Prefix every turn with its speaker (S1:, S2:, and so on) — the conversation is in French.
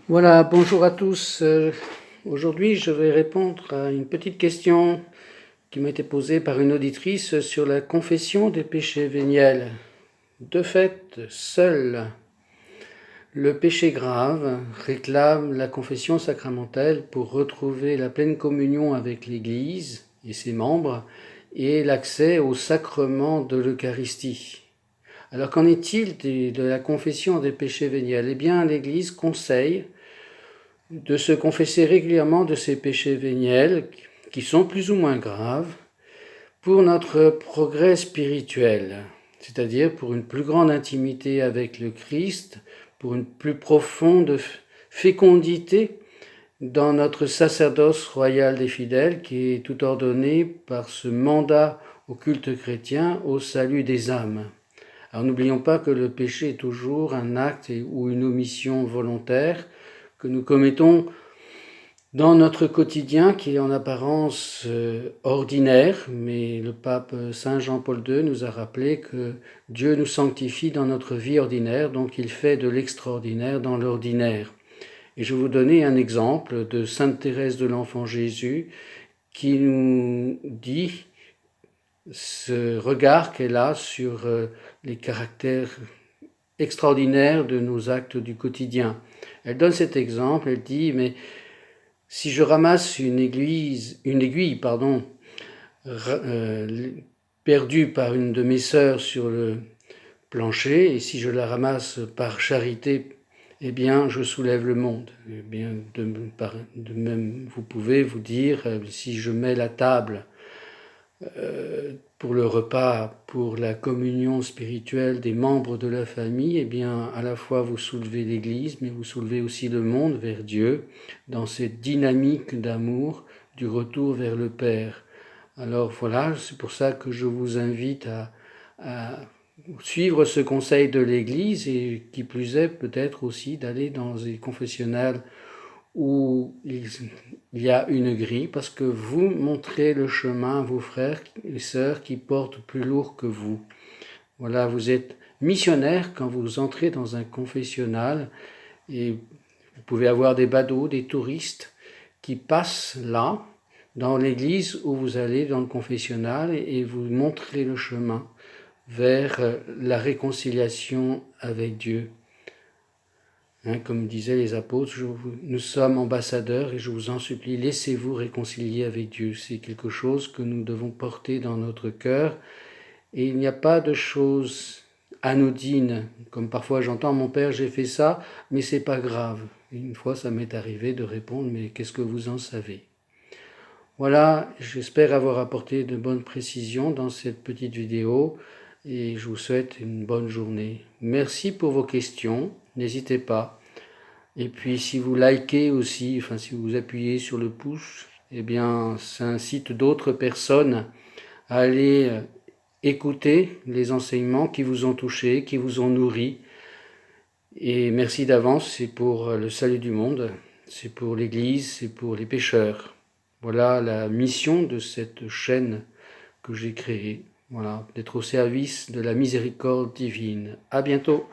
S1: Voilà, bonjour à tous. Aujourd'hui, je vais répondre à une petite question qui m'a été posée par une auditrice sur la confession des péchés véniels. De fait, seul le péché grave réclame la confession sacramentelle pour retrouver la pleine communion avec l'Église et ses membres et l'accès au sacrement de l'Eucharistie. Alors qu'en est-il de la confession des péchés véniels? Eh bien, l'Église conseille de se confesser régulièrement de ses péchés véniels, qui sont plus ou moins graves, pour notre progrès spirituel, c'est-à-dire pour une plus grande intimité avec le Christ, pour une plus profonde fécondité dans notre sacerdoce royal des fidèles, qui est tout ordonné par ce mandat au culte chrétien, au salut des âmes. Alors n'oublions pas que le péché est toujours un acte ou une omission volontaire que nous commettons dans notre quotidien qui est en apparence ordinaire, mais le pape Saint Jean-Paul II nous a rappelé que Dieu nous sanctifie dans notre vie ordinaire, donc il fait de l'extraordinaire dans l'ordinaire. Et je vais vous donner un exemple de Sainte Thérèse de l'Enfant Jésus qui nous dit ce regard qu'elle a sur les caractères extraordinaires de nos actes du quotidien. Elle donne cet exemple, elle dit, mais si je ramasse une aiguille, perdue par une de mes sœurs sur le plancher, et si je la ramasse par charité, eh bien, je soulève le monde. Eh bien, de même, vous pouvez vous dire, si je mets la table pour le repas, pour la communion spirituelle des membres de la famille, eh bien, à la fois vous soulevez l'Église, mais vous soulevez aussi le monde vers Dieu, dans cette dynamique d'amour du retour vers le Père. Alors voilà, c'est pour ça que je vous invite à suivre ce conseil de l'Église et qui plus est peut-être aussi d'aller dans les confessionnals où il y a une grille, parce que vous montrez le chemin à vos frères et sœurs qui portent plus lourd que vous. Voilà, vous êtes missionnaire quand vous entrez dans un confessionnal et vous pouvez avoir des badauds, des touristes qui passent là, dans l'église où vous allez, dans le confessionnal, et vous montrez le chemin vers la réconciliation avec Dieu. Comme disaient les apôtres, nous sommes ambassadeurs et je vous en supplie, laissez-vous réconcilier avec Dieu. C'est quelque chose que nous devons porter dans notre cœur. Et il n'y a pas de choses anodines, comme parfois j'entends, mon père, j'ai fait ça, mais c'est pas grave. Une fois, ça m'est arrivé de répondre, mais qu'est-ce que vous en savez? Voilà, j'espère avoir apporté de bonnes précisions dans cette petite vidéo et je vous souhaite une bonne journée. Merci pour vos questions, n'hésitez pas. Et puis si vous likez aussi, si vous appuyez sur le pouce, eh bien ça incite d'autres personnes à aller écouter les enseignements qui vous ont touché, qui vous ont nourri. Et merci d'avance, c'est pour le salut du monde, c'est pour l'Église, c'est pour les pécheurs. Voilà la mission de cette chaîne que j'ai créée, voilà, d'être au service de la miséricorde divine. À bientôt.